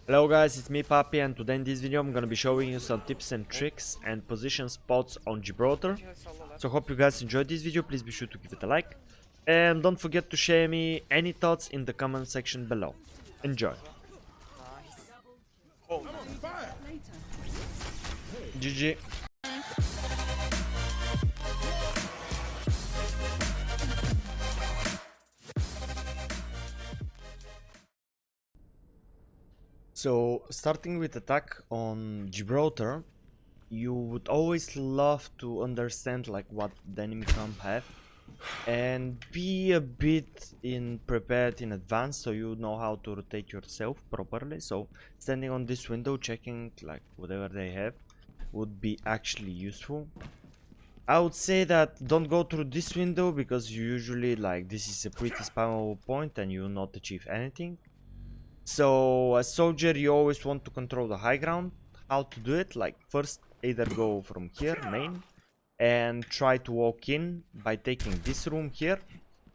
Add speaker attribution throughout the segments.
Speaker 1: Hello guys, it's me Papi, and today in this video I'm gonna be showing you some tips and tricks and position spots on Gibraltar. So hope you guys enjoyed this video. Please be sure to give it a like and don't forget to share me any thoughts in the comment section below. Enjoy. GG. So starting with attack on Gibraltar, you would always love to understand like what the enemy camp have and be a bit prepared in advance so you know how to rotate yourself properly. So standing on this window checking like whatever they have would be actually useful. I would say that don't go through this window because usually like this is a pretty spammable point and you will not achieve anything. So as soldier you always want to control the high ground. How to do it? Like first either go from here main and try to walk in by taking this room here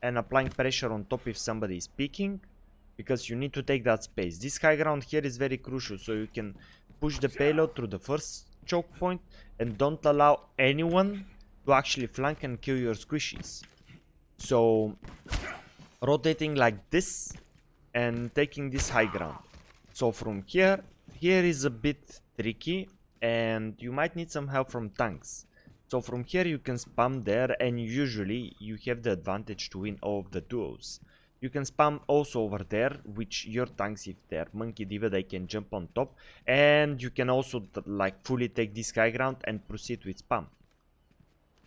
Speaker 1: and applying pressure on top if somebody is peeking, because you need to take that space. This high ground here is very crucial so you can push the payload through the first choke point and don't allow anyone to actually flank and kill your squishies. So rotating like this and taking this high ground. So from here is a bit tricky and you might need some help from tanks. So from here you can spam there and usually you have the advantage to win all of the duos. You can spam also over there, which your tanks, if they're monkey diva, they can jump on top, and you can also like fully take this high ground and proceed with spam.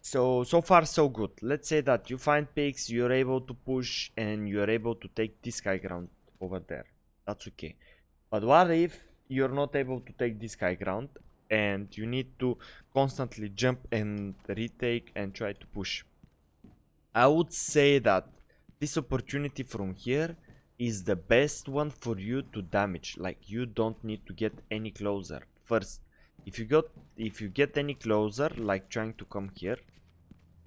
Speaker 1: So far so good. Let's say that you find pigs, you're able to push and you're able to take this high ground over there. That's okay. But what if you're not able to take this high ground and you need to constantly jump and retake and try to push? I would say that this opportunity from here is the best one for you to damage. Like you don't need to get any closer. First, if you get any closer, like trying to come here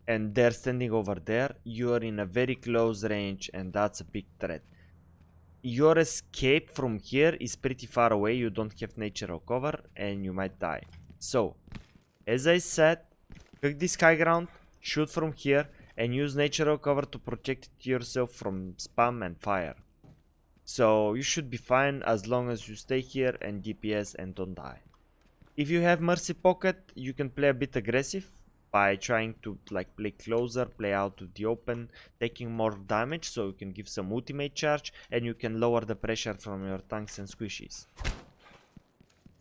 Speaker 1: and they're standing over there, you are in a very close range and that's a big threat. Your escape from here is pretty far away, you don't have natural cover and you might die. So as I said, pick this high ground, shoot from here and use natural cover to protect yourself from spam and fire. So you should be fine as long as you stay here and DPS and don't die. If you have mercy pocket, you can play a bit aggressive by trying to like play closer, play out of the open, taking more damage so you can give some ultimate charge and you can lower the pressure from your tanks and squishies.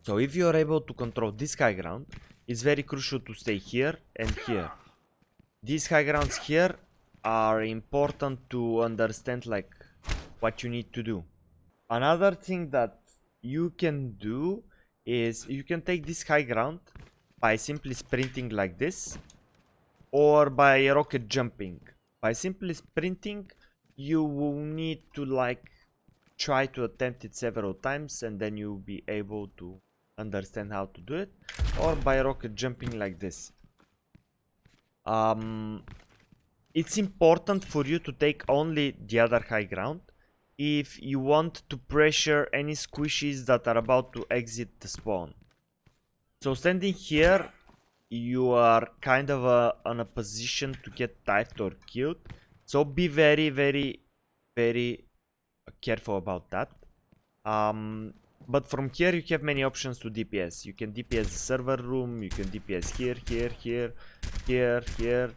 Speaker 1: So if you are able to control this high ground, it's very crucial to stay here and here. These high grounds here are important to understand like what you need to do. Another thing that you can do is you can take this high ground by simply sprinting like this or by rocket jumping. By simply sprinting you will need to like try to attempt it several times and then you'll be able to understand how to do it, or by rocket jumping like this. It's important for you to take only the other high ground if you want to pressure any squishies that are about to exit the spawn. So standing here, you are kind of on a position to get knifed or killed. So be very, very, very careful about that. But from here you have many options to DPS. You can DPS the server room, you can DPS here, here, here, here, here.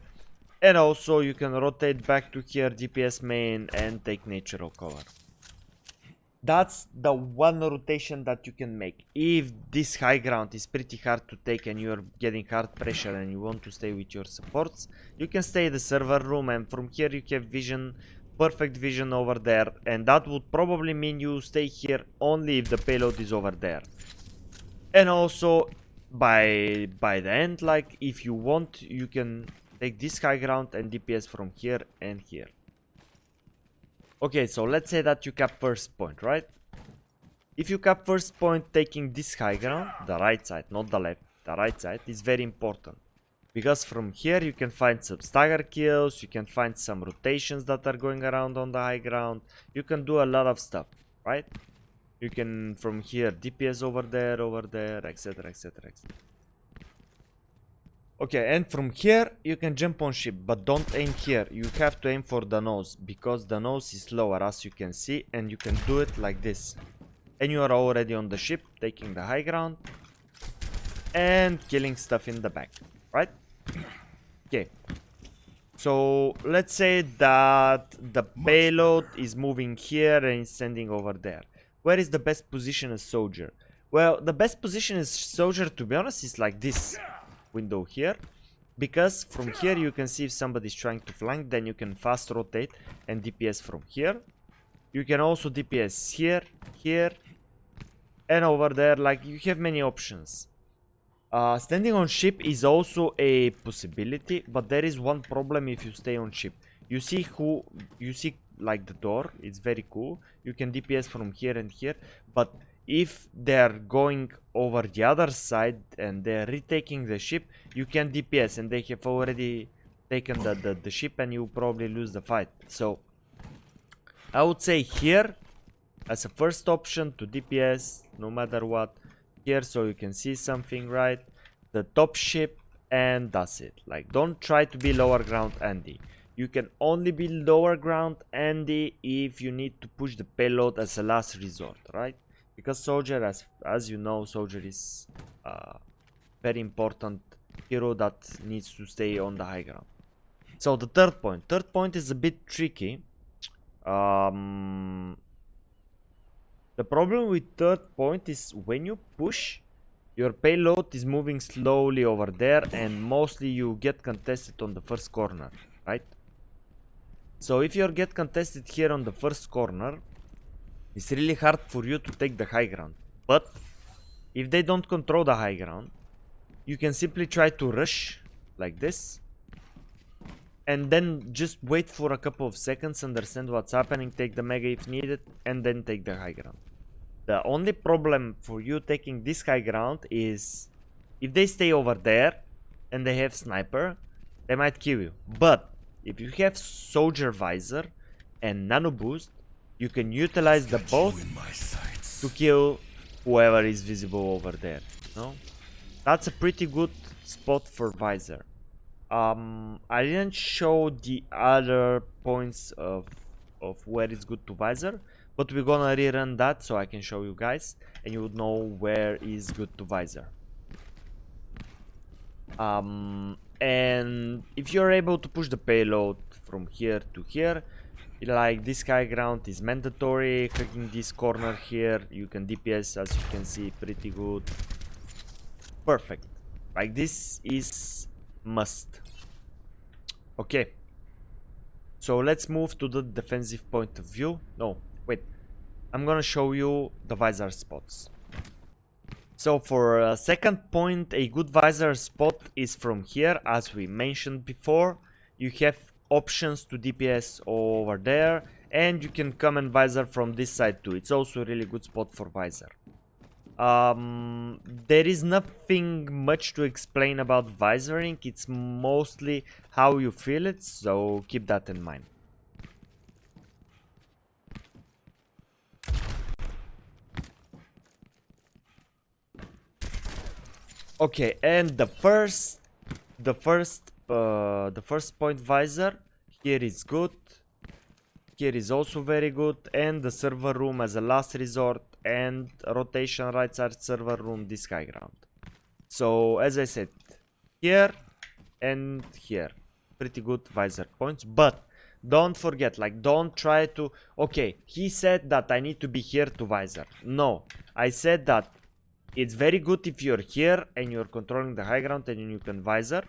Speaker 1: And also you can rotate back to here, DPS main and take natural cover. That's the one rotation that you can make. If this high ground is pretty hard to take and you're getting hard pressure and you want to stay with your supports, you can stay in the server room and from here you have vision, perfect vision over there, and that would probably mean you stay here only if the payload is over there. And also by the end, like if you want, you can take this high ground and DPS from here and here. Okay, so let's say that you cap first point, right? If you cap first point taking this high ground, the right side, not the left, the right side is very important. Because from here you can find some stagger kills, you can find some rotations that are going around on the high ground, you can do a lot of stuff, right? You can from here DPS over there, etc, etc, etc. Okay, and from here you can jump on ship, but don't aim here. You have to aim for the nose, because the nose is lower, as you can see, and you can do it like this. And you are already on the ship, taking the high ground and killing stuff in the back, right? Okay. So let's say that the payload is moving here and is sending over there. Where is the best position as soldier? Well, the best position as soldier, to be honest, is like this window here, because from here you can see if somebody's trying to flank, then you can fast rotate and DPS from here. You can also DPS here, here, and over there. Like, you have many options. Standing on ship is also a possibility, but there is one problem if you stay on ship. You see like the door, it's very cool. You can DPS from here and here, but if they're going over the other side and they're retaking the ship, you can DPS and they have already taken the ship and you probably lose the fight. So I would say here as a first option to DPS no matter what. Here, so you can see something, right? The top ship, and that's it. Like, don't try to be lower ground Andy. You can only be lower ground Andy if you need to push the payload as a last resort, right? Because soldier, as you know, soldier is very important hero that needs to stay on the high ground. So the third point is a bit tricky. The problem with third point is when you push, your payload is moving slowly over there and mostly you get contested on the first corner, right? So if you get contested here on the first corner, it's really hard for you to take the high ground. But if they don't control the high ground, you can simply try to rush like this. And then just wait for a couple of seconds, understand what's happening, take the mega if needed, and then take the high ground. The only problem for you taking this high ground is if they stay over there and they have sniper, they might kill you. But if you have soldier visor and nano boost, you can utilize the both to kill whoever is visible over there. No? That's a pretty good spot for visor. I didn't show the other points of where it's good to visor, but we're gonna rerun that so I can show you guys and you would know where is good to visor. And if you're able to push the payload from here to here, like this high ground is mandatory. Clicking this corner here, you can DPS, as you can see, pretty good. Perfect. Like, this is must. Okay, so let's move to the defensive point of view. No, wait, I'm gonna show you the visor spots. So for a second point, a good visor spot is from here. As we mentioned before, you have options to DPS over there, and you can come and visor from this side too. It's also a really good spot for visor. There is nothing much to explain about visoring. It's mostly how you feel it, so keep that in mind. Okay, and the first point visor here is good. Here is also very good, and the server room as a last resort, and rotation right side server room, this high ground. So as I said, here and here, pretty good visor points. But don't forget, like, don't try to, okay, he said that I need to be here to visor. No, I said that it's very good if you're here and you're controlling the high ground and you can visor,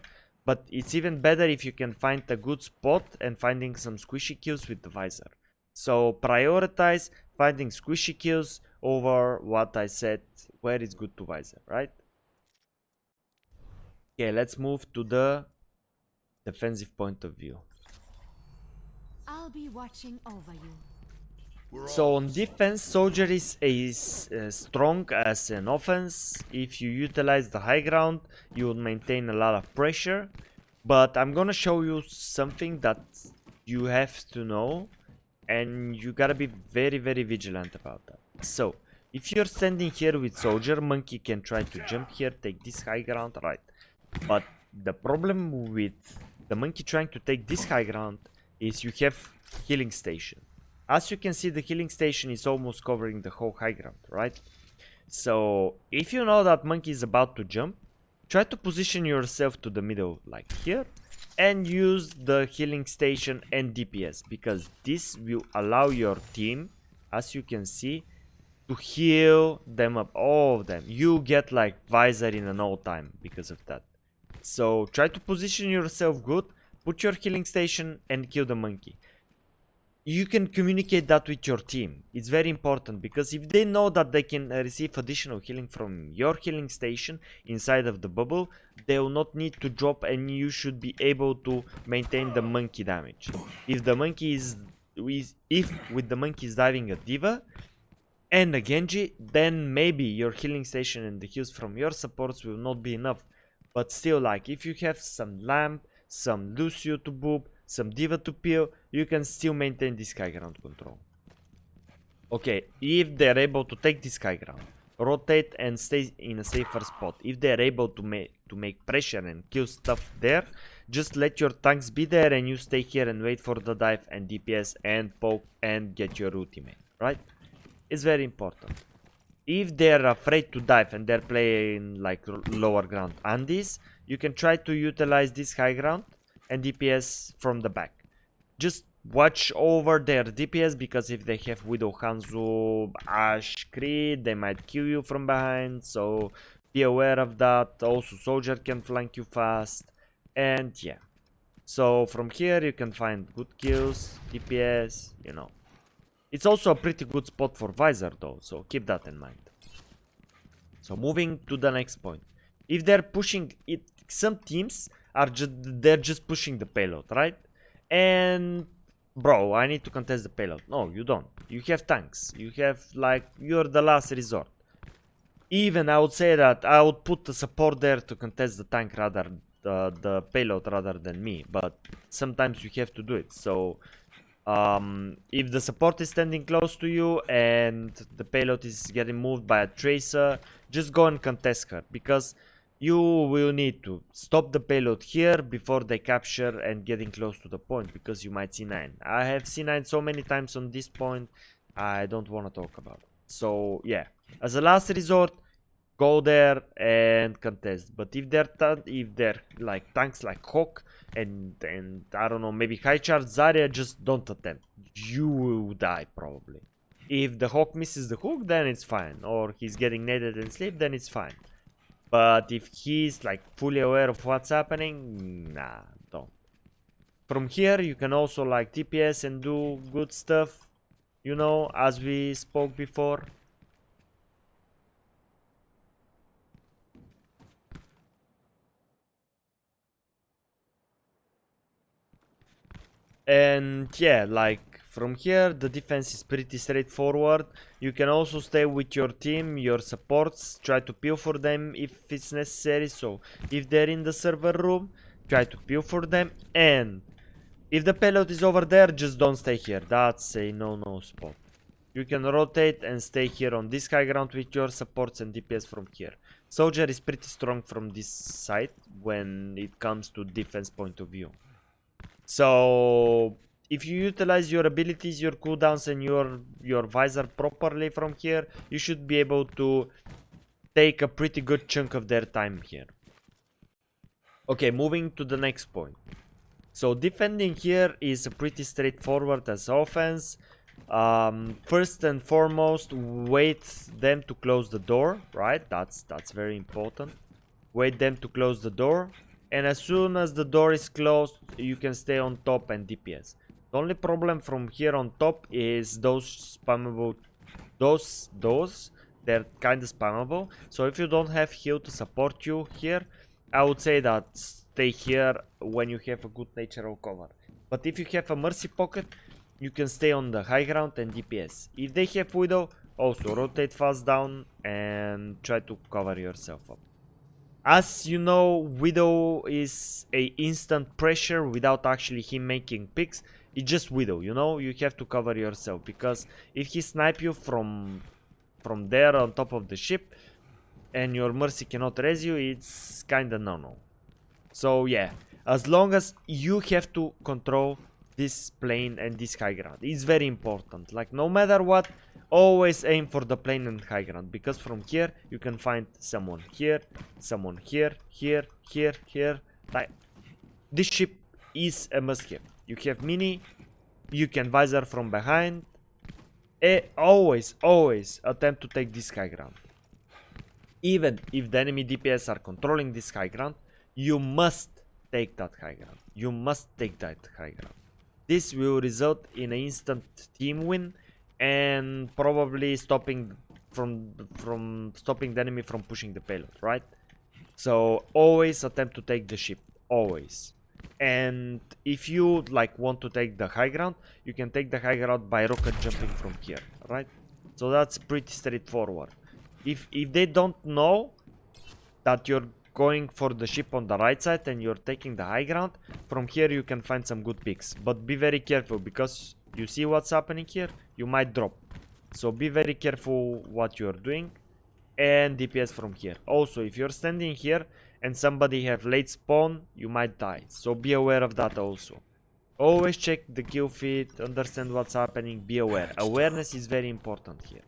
Speaker 1: but it's even better if you can find a good spot and finding some squishy kills with the visor. So prioritize finding squishy kills over what I said where it's good to visor, right? Okay, let's move to the defensive point of view.
Speaker 2: I'll be watching over you.
Speaker 1: So on defense, soldier is strong as an offense. If you utilize the high ground, you will maintain a lot of pressure. But I'm gonna show you something that you have to know, and you gotta be very, very vigilant about that. So If you're standing here with soldier, monkey can try to jump here, take this high ground, right? But the problem with the monkey trying to take this high ground is you have healing station. As you can see, the healing station is almost covering the whole high ground, right? So if you know that monkey is about to jump, try to position yourself to the middle like here and use the healing station and DPS, because this will allow your team, as you can see, to heal them up, all of them. You get like visor in a no time because of that. So try to position yourself good, put your healing station and kill the monkey. You can communicate that with your team. It's very important, because if they know that they can receive additional healing from your healing station inside of the bubble, they will not need to drop, and you should be able to maintain the monkey damage. If the monkey is with the monkey is diving a diva and a Genji, then maybe your healing station and the heals from your supports will not be enough. But still, like, if you have some lamp, some Lucio to boop, some diva to peel, you can still maintain this high ground control. Okay, if they're able to take this high ground, rotate and stay in a safer spot. If they're able to make pressure and kill stuff there, just let your tanks be there and you stay here and wait for the dive and DPS and poke and get your ultimate, right? It's very important. If they're afraid to dive and they're playing like lower ground Andes, you can try to utilize this high ground and DPS from the back. Just watch over their DPS, because if they have Widow, Hanzo, Ash, Creed, they might kill you from behind, so be aware of that. Also, soldier can flank you fast, and yeah. So from here you can find good kills, DPS, you know. It's also a pretty good spot for visor though, so keep that in mind. So moving to the next point. If they're pushing it, some teams are just pushing the payload, right? And bro, I need to contest the payload. No, you don't. You have tanks. You have, like, you're the last resort. Even I would say that I would put the support there to contest the tank rather the payload rather than me, but sometimes you have to do it. So if the support is standing close to you and the payload is getting moved by a tracer, just go and contest her, because you will need to stop the payload here before they capture and getting close to the point, because you might C9. I have C9 so many times on this point, I don't want to talk about it. So yeah, as a last resort, go there and contest. But if they're like tanks like Hawk and I don't know, maybe high charge Zarya, just don't attempt. You will die probably. If the Hawk misses the hook, then it's fine, or he's getting naded and sleep, then it's fine. But if he's like fully aware of what's happening, nah, don't. From here you can also like TPS and do good stuff, you know, as we spoke before. And yeah, like from here the defense is pretty straightforward. You can also stay with your team, your supports, try to peel for them if it's necessary. So if they're in the server room, try to peel for them, and if the payload is over there, just don't stay here. That's a no spot. You can rotate and stay here on this high ground with your supports and DPS from here. Soldier is pretty strong from this side when it comes to defense point of view. So if you utilize your abilities, your cooldowns and your visor properly from here, you should be able to take a pretty good chunk of their time here. Okay, moving to the next point. So defending here is pretty straightforward as offense. First and foremost, wait them to close the door, right? That's very important. Wait them to close the door, and as soon as the door is closed, you can stay on top and DPS. The only problem from here on top is those spammable, they're kind of spammable. So if you don't have heal to support you here, I would say that stay here when you have a good natural cover. But if you have a mercy pocket, you can stay on the high ground and DPS. If they have Widow, also rotate fast down and try to cover yourself up. As you know, Widow is a instant pressure without actually him making picks. It's just Widow, you know, you have to cover yourself, because if he snipe you from from there on top of the ship and your mercy cannot res you, it's kinda no. So yeah, as long as you have to control this plane and this high ground, it's very important. Like no matter what, always aim for the plane and high ground, because from here you can find someone here, someone here, here, here, here. Like this ship is a must-have. You have mini, you can visor from behind. Always attempt to take this high ground. Even if the enemy DPS are controlling this high ground, you must take that high ground. You must take that high ground. This will result in an instant team win and probably stopping the enemy from pushing the payload, right? So always attempt to take the ship, always. And if you like want to take the high ground, you can take the high ground by rocket jumping from here, right? So that's pretty straightforward. If they don't know that you're going for the ship on the right side and you're taking the high ground, from here you can find some good picks. But be very careful, because you see what's happening here, you might drop. So be very careful what you're doing. And DPS from here. Also, if you're standing here and somebody have late spawn, you might die. So be aware of that also. Always check the kill feed, understand what's happening, be aware. Awareness is very important here.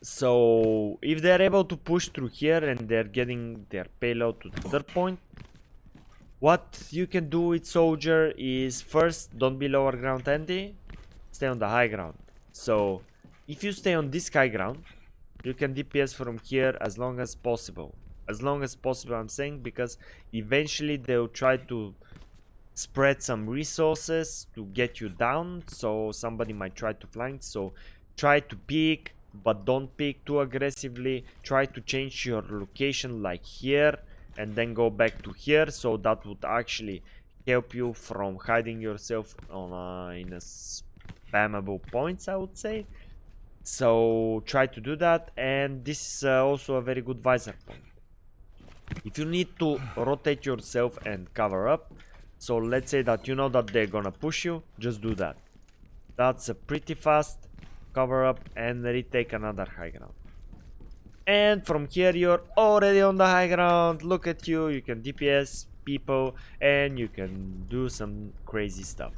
Speaker 1: So if they're able to push through here and they're getting their payload to the other point, what you can do with soldier is first, don't be lower ground handy, stay on the high ground. So if you stay on this high ground, you can DPS from here as long as possible. As long as possible, I'm saying, because eventually they'll try to spread some resources to get you down. So somebody might try to flank. So try to peek, but don't peek too aggressively. Try to change your location like here and then go back to here. So that would actually help you from hiding yourself on in a spammable points, I would say. So try to do that, and this is also a very good visor point. If you need to rotate yourself and cover up, so let's say that you know that they're gonna push you, just do that. That's a pretty fast cover up and retake another high ground. And from here you're already on the high ground. Look at you, you can DPS people and you can do some crazy stuff.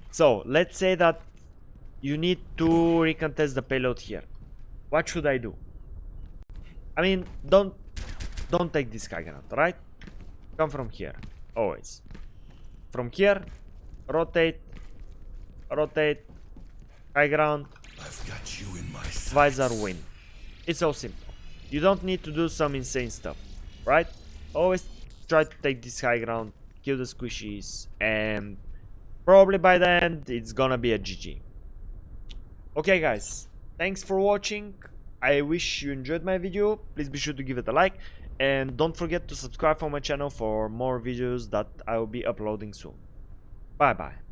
Speaker 1: So let's say that you need to recontest the payload here. What should I do? I mean, don't take this high ground, right? Come from here, always. From here, rotate, high ground,
Speaker 3: I've got you in my sights.
Speaker 1: visor win. It's so simple. You don't need to do some insane stuff, right? Always try to take this high ground, kill the squishies, and probably by the end, it's gonna be a GG. Okay guys, thanks for watching. I wish you enjoyed my video. Please be sure to give it a like. And don't forget to subscribe for my channel for more videos that I will be uploading soon. Bye bye.